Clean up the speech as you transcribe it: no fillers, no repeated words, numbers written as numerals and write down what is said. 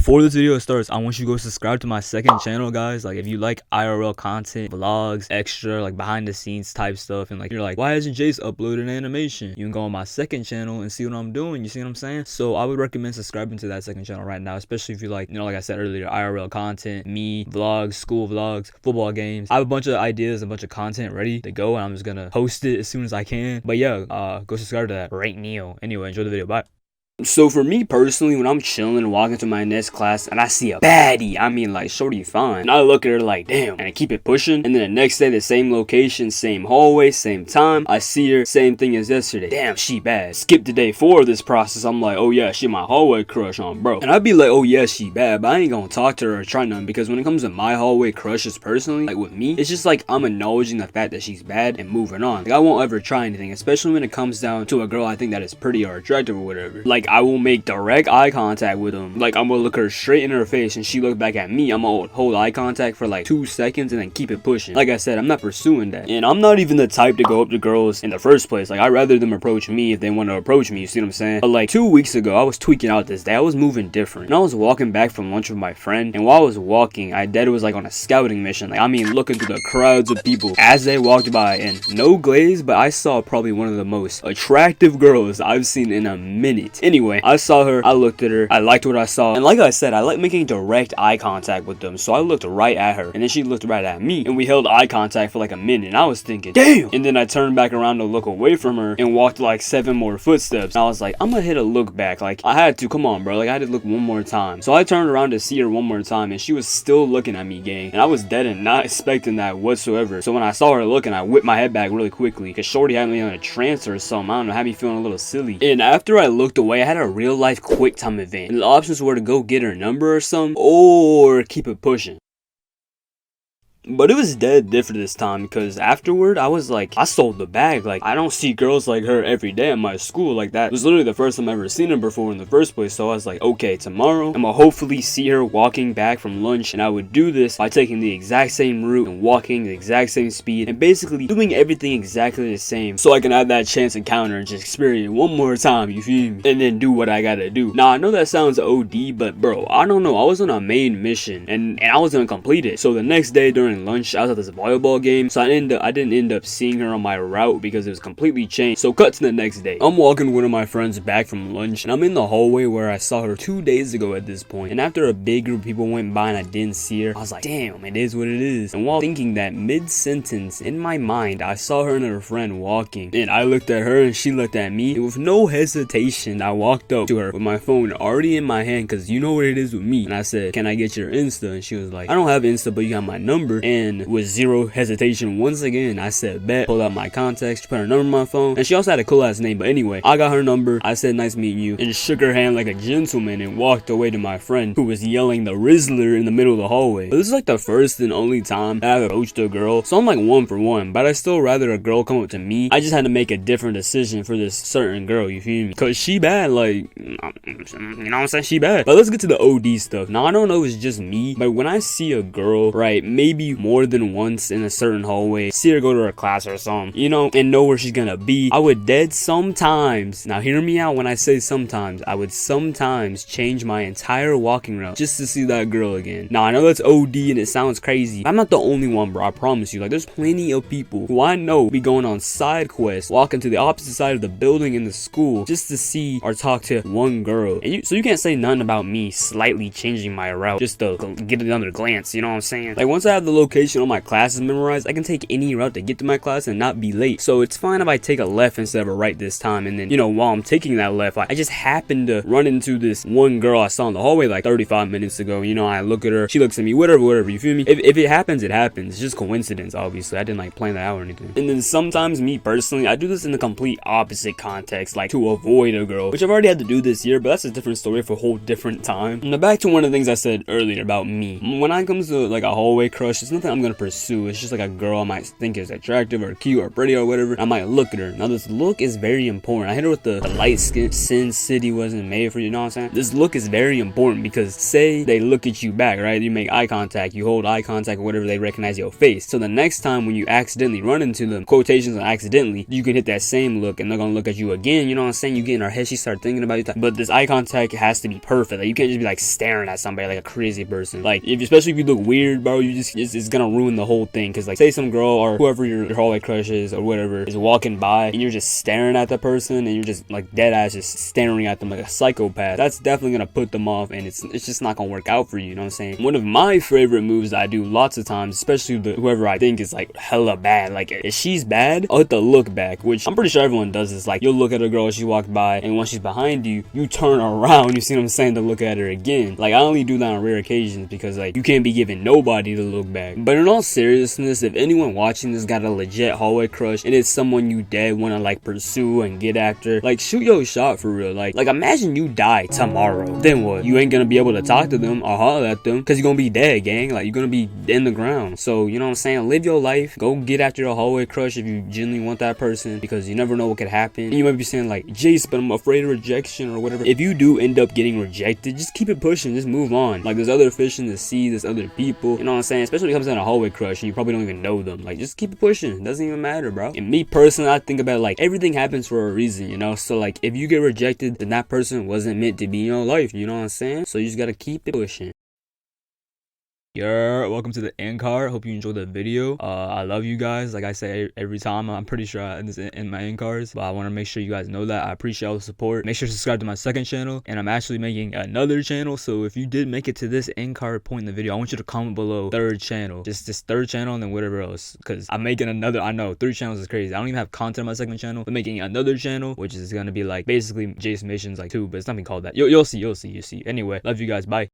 Before this video starts, I want you to go subscribe to my second channel, guys. Like, if you like IRL content, vlogs, extra, like behind the scenes type stuff, and like you're like, why hasn't Jace uploaded animation? You can go on my second channel and see what I'm doing. You see what I'm saying? So I would recommend subscribing to that second channel right now, especially if you like, like I said earlier, IRL content, me, vlogs, school vlogs, football games. I have a bunch of ideas, a bunch of content ready to go, and I'm just gonna post it as soon as I can. But yeah, go subscribe to that right now. Anyway, enjoy the video. Bye. So for me personally, when I'm chilling and walking to my next class and I see a baddie, I mean like shorty fine, and I look at her like damn, and I keep it pushing, and then the next day the same location, same hallway, same time, I see her, same thing as yesterday, damn she bad. Skip to day 4 of this process, I'm like, oh yeah, she my hallway crush on bro, and I'd be like, oh yeah, she bad, but I ain't gonna talk to her or try nothing, because when it comes to my hallway crushes personally, like with me, it's just like I'm acknowledging the fact that she's bad and moving on. Like I won't ever try anything, especially when it comes down to a girl I think that is pretty or attractive or whatever. Like I will make direct eye contact with them. Like I'm gonna look her straight in her face and she look back at me. I'm gonna hold eye contact for like 2 seconds and then keep it pushing. Like I said, I'm not pursuing that. And I'm not even the type to go up to girls in the first place. Like I'd rather them approach me if they want to approach me. You see what I'm saying? But like 2 weeks ago, I was tweaking out this day. I was moving different. And I was walking back from lunch with my friend. And while I was walking, I dead was like on a scouting mission. Like I mean looking through the crowds of people as they walked by. And no glaze, but I saw probably one of the most attractive girls I've seen in a minute. Anyway, I saw her, I looked at her, I liked what I saw, and like I said, I like making direct eye contact with them, so I looked right at her, and then she looked right at me, and we held eye contact for like a minute, and I was thinking, damn! And then I turned back around to look away from her, and walked like 7 more footsteps, and I was like, I'm gonna hit a look back, like, I had to, come on bro, like I had to look one more time, so I turned around to see her one more time, and she was still looking at me, gang, and I was dead and not expecting that whatsoever, so when I saw her looking, I whipped my head back really quickly, cause shorty had me on a trance or something, I don't know, had me feeling a little silly, and after I looked away, I had a real life quick time event, and the options were to go get her number or something, or keep it pushing. But it was dead different this time, because afterward, I was like, I sold the bag. Like, I don't see girls like her every day at my school. Like, that was literally the first time I ever seen her before in the first place. So I was like, okay, tomorrow, I'm gonna hopefully see her walking back from lunch. And I would do this by taking the exact same route and walking the exact same speed. And basically doing everything exactly the same. So I can have that chance encounter and just experience it one more time, you feel me? And then do what I gotta do. Now, I know that sounds OD, but bro, I don't know. I was on a main mission and I was gonna complete it. So the next day during lunch, I was at this volleyball game, so I didn't end up seeing her on my route because it was completely changed. So cut to the next day, I'm walking with one of my friends back from lunch, and I'm in the hallway where I saw her 2 days ago at this point. And after a big group of people went by and I didn't see her, I was like, damn, it is what it is. And while thinking that mid-sentence, in my mind, I saw her and her friend walking, and I looked at her and she looked at me, and with no hesitation, I walked up to her with my phone already in my hand, because you know what it is with me, and I said, can I get your Insta? And she was like, I don't have Insta, but you got my number. And with zero hesitation, once again, I said bet, pulled out my contacts, she put her number on my phone, and she also had a cool ass name. But anyway, I got her number, I said nice meeting you, and shook her hand like a gentleman and walked away to my friend, who was yelling the Rizzler in the middle of the hallway. But this is like the first and only time that I've approached a girl, so I'm like 1 for 1, but I still rather a girl come up to me. I just had to make a different decision for this certain girl, you feel me? Cause she bad, like, you know what I'm saying, she bad. But let's get to the OD stuff. Now I don't know if it's just me, but when I see a girl, right, maybe more than once in a certain hallway, see her go to her class or something, you know, and know where she's gonna be, I would dead sometimes, now hear me out when I say sometimes, I would sometimes change my entire walking route just to see that girl again. Now I know that's OD and it sounds crazy, but I'm not the only one, bro, I promise you. Like there's plenty of people who I know be going on side quests, walking to the opposite side of the building in the school just to see or talk to one girl. And so you can't say nothing about me slightly changing my route just to get another glance, you know what I'm saying? Like once I have the location on my classes memorized, I can take any route to get to my class and not be late. So it's fine if I take a left instead of a right this time, and then, you know, while I'm taking that left, I just happened to run into this one girl I saw in the hallway like 35 minutes ago. You know, I look at her, she looks at me, whatever, you feel me? If it happens, it happens. It's just coincidence, obviously. I didn't like plan that out or anything. And then sometimes me personally, I do this in the complete opposite context, like to avoid a girl, which I've already had to do this year, but that's a different story for a whole different time. Now back to one of the things I said earlier about me. When I comes to like a hallway crush It's nothing I'm gonna pursue. It's just like a girl I might think is attractive or cute or pretty or whatever. I might look at her. Now this look is very important. I hit her with the light skin. Sin City wasn't made for you, know what I'm saying? This look is very important because say they look at you back, right? You make eye contact, you hold eye contact or whatever, they recognize your face. So the next time when you accidentally run into them, quotations on accidentally, you can hit that same look and they're gonna look at you again, you know what I'm saying? You get in her head, she start thinking about you. But this eye contact has to be perfect. Like, you can't just be like staring at somebody like a crazy person. Like, especially if you look weird, bro, it's gonna ruin the whole thing. Cause like, say some girl or whoever your hallway crush is or whatever is walking by and you're just staring at the person and you're just like dead ass just staring at them like a psychopath. That's definitely gonna put them off and it's just not gonna work out for you, you know what I'm saying? One of my favorite moves that I do lots of times, especially whoever I think is like hella bad, like if she's bad, I'll hit the look back, which I'm pretty sure everyone does this. Like, you'll look at a girl as she walked by and once she's behind you, you turn around, you see what I'm saying, to look at her again. Like, I only do that on rare occasions because like you can't be giving nobody to look back. But in all seriousness, if anyone watching this got a legit hallway crush and it's someone you dead want to like pursue and get after, like shoot your shot for real. Like imagine you die tomorrow, then what? You ain't gonna be able to talk to them or holler at them because you're gonna be dead, gang. Like, you're gonna be in the ground. So you know what I'm saying, live your life, go get after your hallway crush if you genuinely want that person, because you never know what could happen. And you might be saying like, Jace, but I'm afraid of rejection or whatever. If you do end up getting rejected, just keep it pushing, just move on. Like, there's other fish in the sea, there's other people, you know what I'm saying? Especially when it comes down to a hallway crush and you probably don't even know them. Like, just keep it pushing, it doesn't even matter, bro. And me personally, I think about like everything happens for a reason, you know? So like, if you get rejected, then that person wasn't meant to be in your life, you know what I'm saying? So you just gotta keep it pushing. Yeah, welcome to the end card. Hope you enjoyed the video. I love you guys. Like I say every time, I'm pretty sure I end this in my end cards, but I want to make sure you guys know that I appreciate all the support. Make sure to subscribe to my second channel, and I'm actually making another channel. So if you did make it to this end card point in the video, I want you to comment below third channel, just this third channel, and then whatever else, because I'm making another. I know 3 channels is crazy. I don't even have content on my second channel. I'm making another channel, which is gonna be like basically Jason Missions like 2, but it's not being called that. You'll see. Anyway, love you guys. Bye.